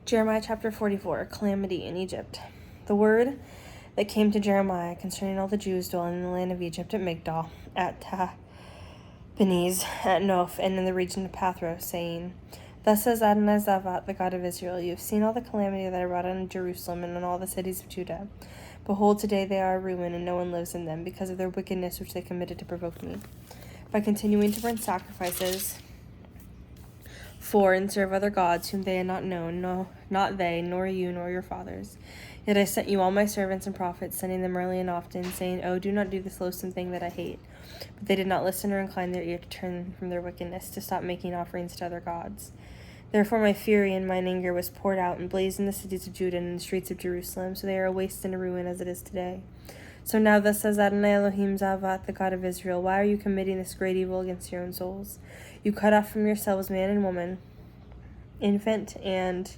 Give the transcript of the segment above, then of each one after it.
Jeremiah chapter 44, Calamity in Egypt. The word that came to Jeremiah concerning all the Jews dwelling in the land of Egypt at Migdol, at Tahpanhes, at Noph, and in the region of Pathros, saying, Thus says Adonai Zavat, the God of Israel, You have seen all the calamity that I brought on Jerusalem and on all the cities of Judah. Behold, today they are a ruin, and no one lives in them, because of their wickedness which they committed to provoke me, by continuing to burn sacrifices for and serve other gods whom they had not known, no, not they, nor you, nor your fathers. Yet I sent you all my servants and prophets, sending them early and often, saying, Oh, do not do this loathsome thing that I hate. But they did not listen or incline their ear to turn from their wickedness, to stop making offerings to other gods. Therefore my fury and mine anger was poured out and blazed in the cities of Judah and in the streets of Jerusalem, so they are a waste and a ruin as it is today. So now thus says Adonai Elohim Zavat, the God of Israel, Why are you committing this great evil against your own souls? You cut off from yourselves man and woman, infant and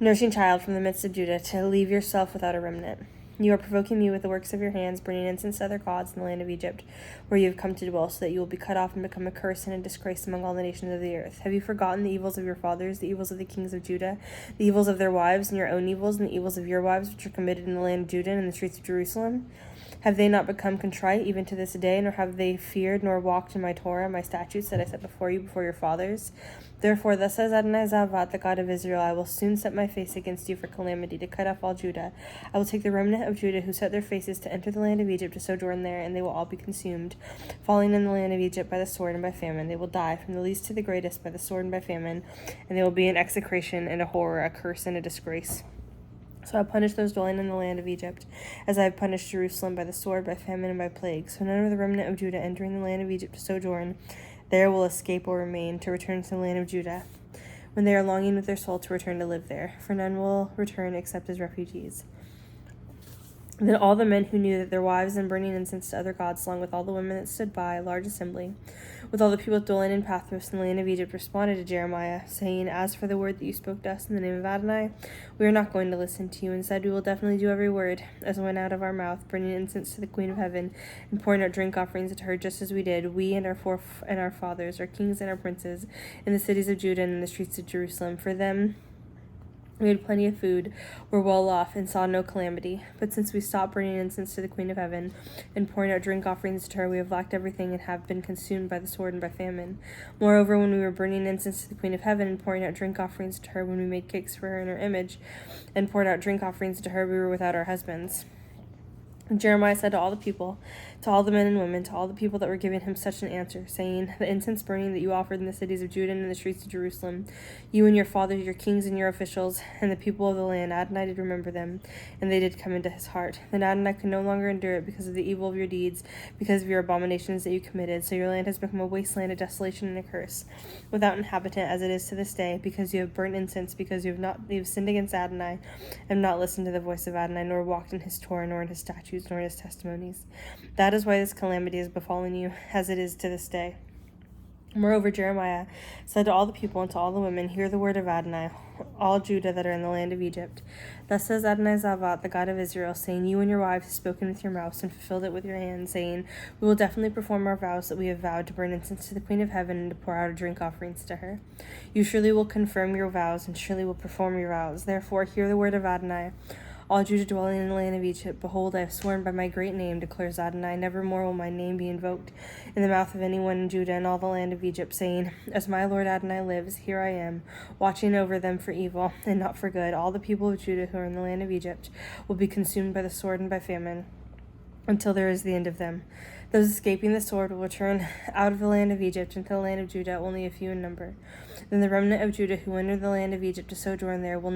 nursing child from the midst of Judah, to leave yourself without a remnant. You are provoking me with the works of your hands, burning incense to other gods in the land of Egypt, where you have come to dwell, so that you will be cut off and become a curse and a disgrace among all the nations of the earth. Have you forgotten the evils of your fathers, the evils of the kings of Judah, the evils of their wives, and your own evils, and the evils of your wives, which are committed in the land of Judah and in the streets of Jerusalem? Have they not become contrite even to this day, nor have they feared nor walked in my Torah, my statutes that I set before you, before your fathers? Therefore, thus says Adonai Zavat, the God of Israel, I will soon set my face against you for calamity, to cut off all Judah. I will take the remnant of Judah who set their faces to enter the land of Egypt to sojourn there, and they will all be consumed, falling in the land of Egypt by the sword and by famine. They will die, from the least to the greatest, by the sword and by famine, and they will be an execration and a horror, a curse and a disgrace. So I punish those dwelling in the land of Egypt, as I have punished Jerusalem by the sword, by famine, and by plague. So none of the remnant of Judah entering the land of Egypt to sojourn there will escape or remain, to return to the land of Judah, when they are longing with their soul to return to live there. For none will return except as refugees. Then all the men who knew that their wives and burning incense to other gods, along with all the women that stood by, a large assembly, with all the people dwelling in Pathros in the land of Egypt, responded to Jeremiah, saying, As for the word that you spoke to us in the name of Adonai, we are not going to listen to you. Instead, we will definitely do every word as went out of our mouth, burning incense to the Queen of Heaven, and pouring out drink offerings to her, just as we did, we and our fathers, our kings and our princes, in the cities of Judah and in the streets of Jerusalem. For them we had plenty of food, were well off, and saw no calamity. But since we stopped burning incense to the Queen of Heaven, and pouring out drink offerings to her, we have lacked everything, and have been consumed by the sword and by famine. Moreover, when we were burning incense to the Queen of Heaven, and pouring out drink offerings to her, when we made cakes for her in her image, and poured out drink offerings to her, we were without our husbands. And Jeremiah said to all the people, to all the men and women, to all the people that were giving him such an answer, saying, The incense burning that you offered in the cities of Judah and in the streets of Jerusalem, you and your fathers, your kings and your officials, and the people of the land, Adonai did remember them, and they did come into his heart. Then Adonai could no longer endure it because of the evil of your deeds, because of your abominations that you committed. So your land has become a wasteland, a desolation, and a curse, without inhabitant, as it is to this day, because you have burnt incense, because you have sinned against Adonai, and not listened to the voice of Adonai, nor walked in his Torah, nor in his statutes, nor in his testimonies. That is why this calamity has befallen you, as it is to this day. Moreover, Jeremiah said to all the people and to all the women, Hear the word of Adonai, all Judah that are in the land of Egypt. Thus says Adonai Zavat, the God of Israel, saying, You and your wives have spoken with your mouths and fulfilled it with your hands, saying, We will definitely perform our vows that we have vowed, to burn incense to the Queen of Heaven and to pour out drink offerings to her. You surely will confirm your vows and surely will perform your vows. Therefore, hear the word of Adonai, all Judah dwelling in the land of Egypt. Behold, I have sworn by my great name, declares Adonai, nevermore will my name be invoked in the mouth of anyone in Judah and all the land of Egypt, saying, As my Lord Adonai lives, here I am, watching over them for evil and not for good. All the people of Judah who are in the land of Egypt will be consumed by the sword and by famine, until there is the end of them. Those escaping the sword will return out of the land of Egypt into the land of Judah, only a few in number. Then the remnant of Judah who entered the land of Egypt to sojourn there will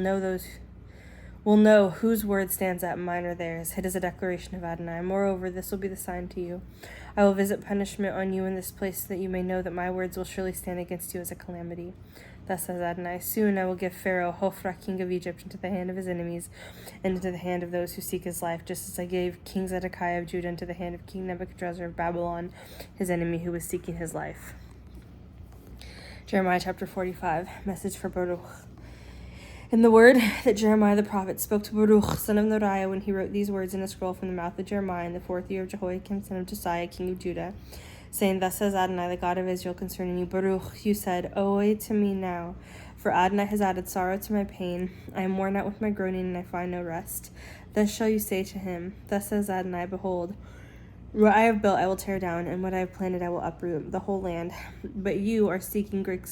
know whose word stands up, mine or theirs. It is a declaration of Adonai. Moreover, this will be the sign to you. I will visit punishment on you in this place, so that you may know that my words will surely stand against you as a calamity. Thus says Adonai, Soon I will give Pharaoh, Hophra, king of Egypt, into the hand of his enemies, and into the hand of those who seek his life, just as I gave King Zedekiah of Judah into the hand of King Nebuchadnezzar of Babylon, his enemy who was seeking his life. Jeremiah chapter 45, message for Baruch. And the word that Jeremiah the prophet spoke to Baruch, son of Neriah, when he wrote these words in a scroll from the mouth of Jeremiah in the 4th year of Jehoiakim, son of Josiah, king of Judah, saying, Thus says Adonai, the God of Israel, concerning you, Baruch, you said, Oy to me now, for Adonai has added sorrow to my pain. I am worn out with my groaning, and I find no rest. Thus shall you say to him, Thus says Adonai, Behold, what I have built I will tear down, and what I have planted I will uproot, the whole land. But you are expecting great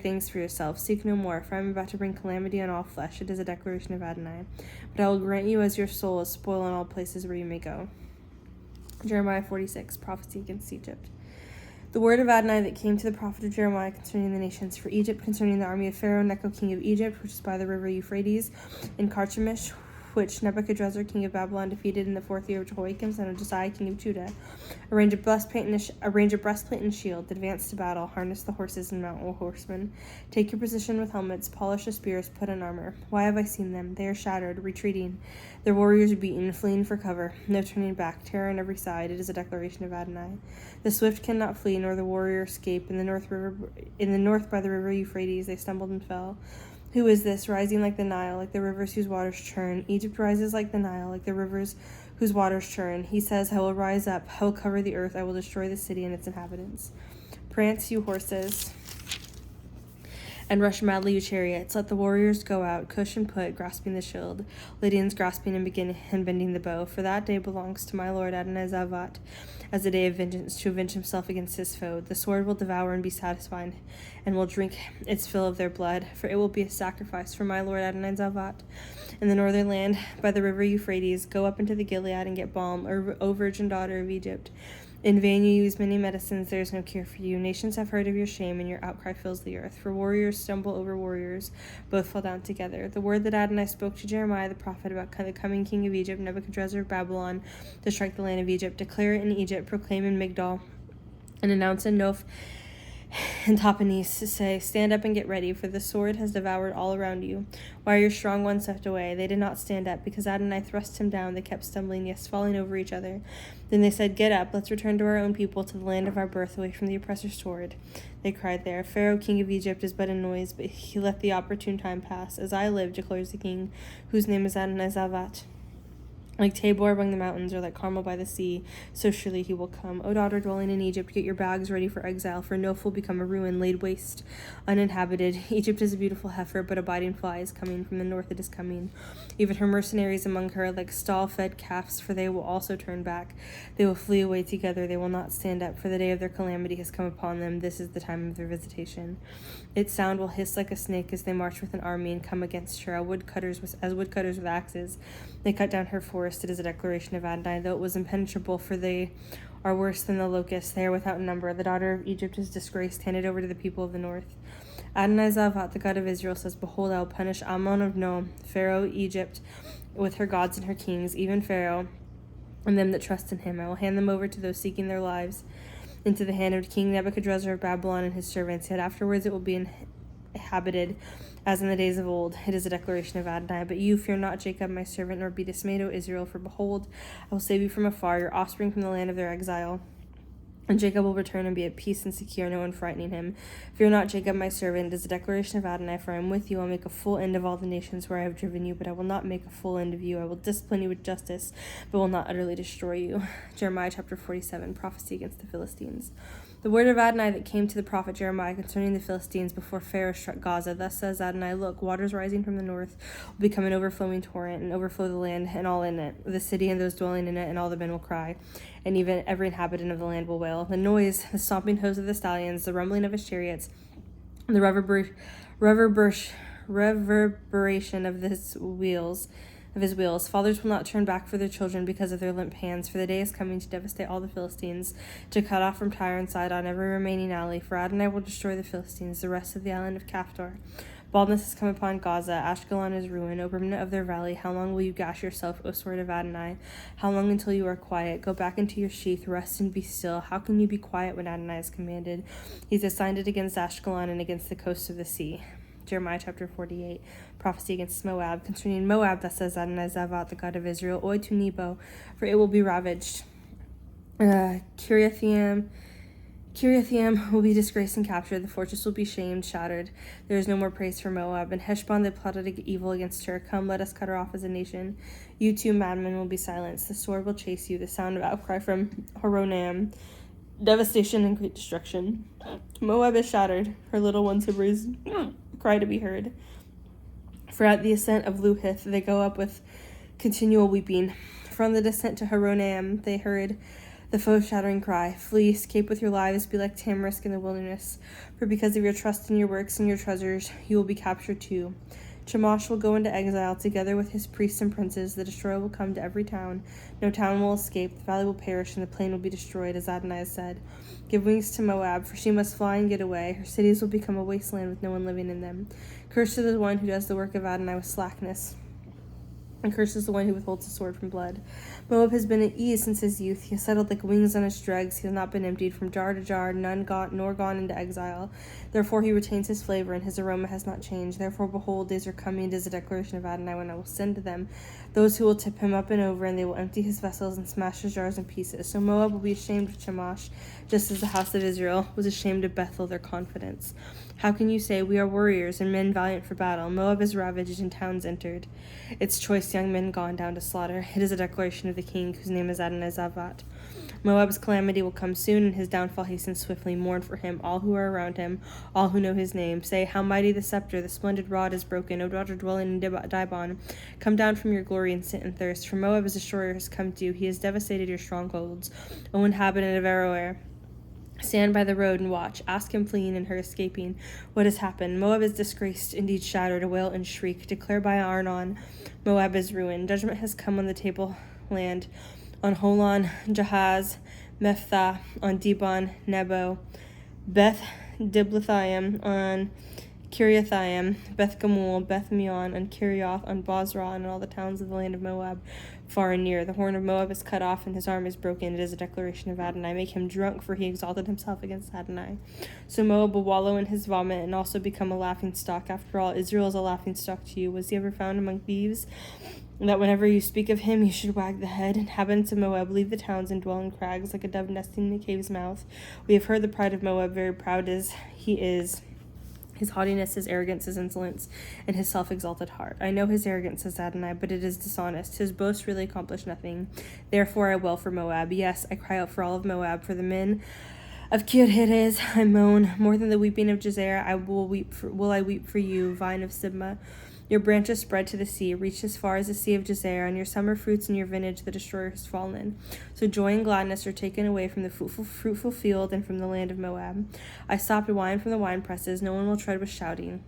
things for yourself. Seek no more, for I am about to bring calamity on all flesh. It is a declaration of Adonai. But I will grant you as your soul a spoil in all places where you may go. Jeremiah 46, prophecy against Egypt. The word of Adonai that came to the prophet of Jeremiah concerning the nations, for Egypt, concerning the army of Pharaoh Necho king of Egypt, which is by the river Euphrates, in Carchemish, which Nebuchadrezzar king of Babylon defeated in the 4th year of Jehoiakim, son of Josiah king of Judah. Arrange a breastplate and shield, advance to battle, harness the horses and mount all horsemen. Take your position with helmets, polish the spears, put on armor. Why have I seen them? They are shattered, retreating. Their warriors are beaten, fleeing for cover. No turning back, terror on every side. It is a declaration of Adonai. The swift cannot flee, nor the warrior escape. In the north by the river Euphrates, they stumbled and fell. Who is this, rising like the Nile, like the rivers whose waters churn? Egypt rises like the Nile, like the rivers whose waters churn. He says, I will rise up, I will cover the earth, I will destroy the city and its inhabitants. Prance, you horses, and rush madly, you chariots. Let the warriors go out, Cush and Put, grasping the shield, Lydians grasping and bending the bow. For that day belongs to my lord Adonai Zavat, as a day of vengeance, to avenge himself against his foe. The sword will devour and be satisfied, and will drink its fill of their blood, for it will be a sacrifice for my lord Adonai Zavat. In the northern land, by the river Euphrates, go up into the Gilead and get balm, O virgin daughter of Egypt. In vain you use many medicines, there is no cure for you. Nations have heard of your shame, and your outcry fills the earth. For warriors stumble over warriors, both fall down together. The word that Adonai spoke to Jeremiah the prophet about the coming king of Egypt, Nebuchadrezzar of Babylon, to strike the land of Egypt. Declare it in Egypt, proclaim in Migdol, and announce in Noph and Tahpanhes, say, Stand up and get ready, for the sword has devoured all around you. Why are your strong ones swept away? They did not stand up, because Adonai thrust him down. They kept stumbling, yes, falling over each other. Then they said, Get up, let's return to our own people, to the land of our birth, away from the oppressor's sword. They cried there, Pharaoh, king of Egypt, is but a noise, but he let the opportune time pass. As I live, declares the king, whose name is Adonai Zavat. Like Tabor among the mountains, or like Carmel by the sea, so surely he will come. O daughter dwelling in Egypt, get your bags ready for exile, for Noph will become a ruin, laid waste, uninhabited. Egypt is a beautiful heifer, but a biting fly is coming. From the north it is coming. Even her mercenaries among her, like stall-fed calves, for they will also turn back. They will flee away together, they will not stand up, for the day of their calamity has come upon them. This is the time of their visitation. Its sound will hiss like a snake as they march with an army and come against her, as woodcutters with axes. They cut down her forest. It is a declaration of Adonai, though it was impenetrable, for they are worse than the locusts. They are without number. The daughter of Egypt is disgraced, handed over to the people of the north. Adonai Zavat, the God of Israel, says, Behold, I will punish Ammon of No, Pharaoh, Egypt, with her gods and her kings, even Pharaoh, and them that trust in him. I will hand them over to those seeking their lives, into the hand of King Nebuchadrezzar of Babylon and his servants. Yet afterwards it will be inhabited as in the days of old. It is a declaration of Adonai. But you, fear not Jacob, my servant, nor be dismayed, O Israel, for behold, I will save you from afar, your offspring from the land of their exile. And Jacob will return and be at peace and secure, no one frightening him. Fear not Jacob, my servant. It is a declaration of Adonai, for I am with you. I'll make a full end of all the nations where I have driven you, but I will not make a full end of you. I will discipline you with justice, but will not utterly destroy you. Jeremiah chapter 47, prophecy against the Philistines. The word of Adonai that came to the prophet Jeremiah concerning the Philistines before Pharaoh struck Gaza. Thus says Adonai, Look, waters rising from the north will become an overflowing torrent, and overflow the land and all in it. The city and those dwelling in it, and all the men will cry, and even every inhabitant of the land will wail. The noise, the stomping hoofs of the stallions, the rumbling of his chariots, the reverberation of his wheels. Fathers will not turn back for their children because of their limp hands, for the day is coming to devastate all the Philistines, to cut off from Tyre and Sidon every remaining alley. For Adonai will destroy the Philistines, the rest of the island of Caphtor. Baldness has come upon Gaza, Ashkelon is ruined, O remnant of their valley. How long will you gash yourself, O sword of Adonai? How long until you are quiet? Go back into your sheath, rest and be still. How can you be quiet when Adonai has commanded? He's assigned it against Ashkelon and against the coasts of the sea. Jeremiah chapter 48, prophecy against Moab. Concerning Moab, thus says Adonai Zavat, the God of Israel, Oi to Nebo, for it will be ravaged. Kiriathaim Kiriathaim will be disgraced and captured. The fortress will be shamed, shattered. There is no more praise for Moab. And Heshbon, they plotted evil against her. Come, let us cut her off as a nation. You two madmen will be silenced. The sword will chase you. The sound of outcry from Horonaim. Devastation and great destruction. Moab is shattered. Her little ones have raised cry to be heard. For at the ascent of Luhith they go up with continual weeping. From the descent to Horonaim they heard the foe's shattering cry. Flee, escape with your lives, be like tamarisk in the wilderness. For because of your trust in your works and your treasures, you will be captured too. Chemosh will go into exile together with his priests and princes. The destroyer will come to every town. No town will escape. The valley will perish, and the plain will be destroyed, as Adonai has said. Give wings to Moab, for she must fly and get away. Her cities will become a wasteland with no one living in them. Cursed is the one who does the work of Adonai with slackness, and cursed is the one who withholds the sword from blood. Moab has been at ease since his youth. He has settled like wings on his dregs. He has not been emptied from jar to jar, nor gone into exile. Therefore he retains his flavor, and his aroma has not changed. Therefore, behold, days are coming, it is a declaration of Adonai, when I will send to them those who will tip him up and over, and they will empty his vessels and smash his jars in pieces. So Moab will be ashamed of Chemosh, just as the house of Israel was ashamed of Bethel, their confidence. How can you say, we are warriors and men valiant for battle? Moab is ravaged and towns entered, its choice young men gone down to slaughter. It is a declaration of the king, whose name is Adonai Zavat. Moab's calamity will come soon, and his downfall hastens swiftly. Mourn for him, all who are around him, all who know his name. Say, how mighty the scepter, the splendid rod is broken. O daughter dwelling in Dibon, come down from your glory and sit in thirst. For Moab's destroyer has come to you. He has devastated your strongholds, O inhabitant of Aroer. Stand by the road and watch. Ask him fleeing and her escaping what has happened. Moab is disgraced, indeed shattered, a wail and shriek. Declare by Arnon, Moab is ruined. Judgment has come on the tableland, on Holon, Jahaz, Mephthah, on Dibon, Nebo, Beth Diblathaim, on Kiriathaim, Beth Gamul, Beth Meon, on Kirioth, on Bozrah, and all the towns of the land of Moab, far and near. The horn of Moab is cut off, and his arm is broken. It is a declaration of Adonai. Make him drunk, for he exalted himself against Adonai. So Moab will wallow in his vomit, and also become a laughingstock. After all, Israel is a laughingstock to you. Was he ever found among thieves? That whenever you speak of him, you should wag the head. Inhabitants of Moab, leave the towns and dwell in crags, like a dove nesting in a cave's mouth. We have heard the pride of Moab, very proud as he is. His haughtiness, his arrogance, his insolence, and his self-exalted heart. I know his arrogance, says Adonai, but it is dishonest. His boast really accomplished nothing. Therefore I wail for Moab. Yes, I cry out for all of Moab. For the men of Kir-Heres I moan. More than the weeping of Jazer, will I weep for you, vine of Sibmah. Your branches spread to the sea, reach as far as the sea of Jazer. On your summer fruits and your vintage the destroyer has fallen. So joy and gladness are taken away from the fruitful field and from the land of Moab. I stopped wine from the wine presses. No one will tread with shouting.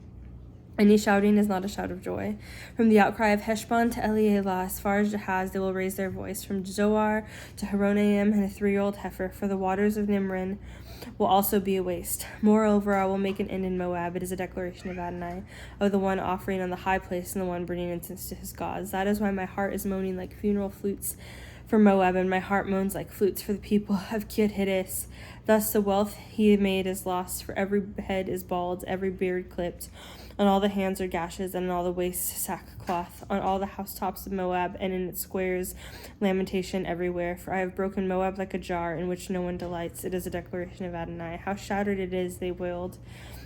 Any shouting is not a shout of joy. From the outcry of Heshbon to Elealeh, as far as Jahaz, they will raise their voice. From Zoar to Horonaim and a 3-year-old heifer, for the waters of Nimrin will also be a waste. Moreover, I will make an end in Moab. It is a declaration of Adonai, of the one offering on the high place and the one bringing incense to his gods. That is why my heart is moaning like funeral flutes for Moab, and my heart moans like flutes for the people of Kir-Heres. Thus the wealth he made is lost, for every head is bald, every beard clipped. On all the hands are gashes, and on all the waists sackcloth. On all the housetops of Moab, and in its squares lamentation everywhere. For I have broken Moab like a jar, in which no one delights. It is a declaration of Adonai. How shattered it is, they wailed.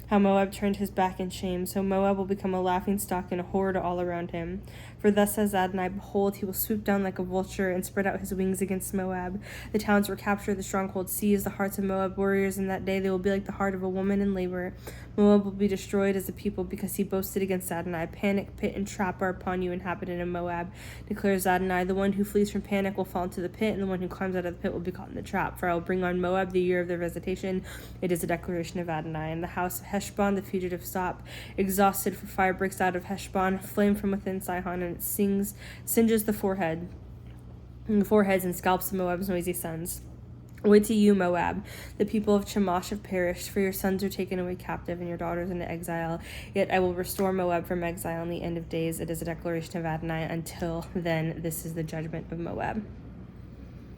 How Moab turned his back in shame. So Moab will become a laughingstock and a horror to all around him. For thus says Adonai, behold, he will swoop down like a vulture and spread out his wings against Moab. The towns were captured, the stronghold seized, the hearts of Moab warriors. In that day they will be like the heart of a woman in labor. Moab will be destroyed as a people because he boasted against Adonai. Panic, pit, and trap are upon you, inhabitant of Moab, declares Adonai. The one who flees from panic will fall into the pit, and the one who climbs out of the pit will be caught in the trap. For I will bring on Moab the year of their visitation. It is a declaration of Adonai. And the house of Heshbon, the fugitive stop. Exhausted, for fire breaks out of Heshbon, flame from within Sihon, and it singes the foreheads and scalps of Moab's noisy sons. Woe to you, Moab! The people of Chemosh have perished, for your sons are taken away captive and your daughters into exile. Yet I will restore Moab from exile in the end of days. It is a declaration of Adonai. Until then, this is the judgment of Moab.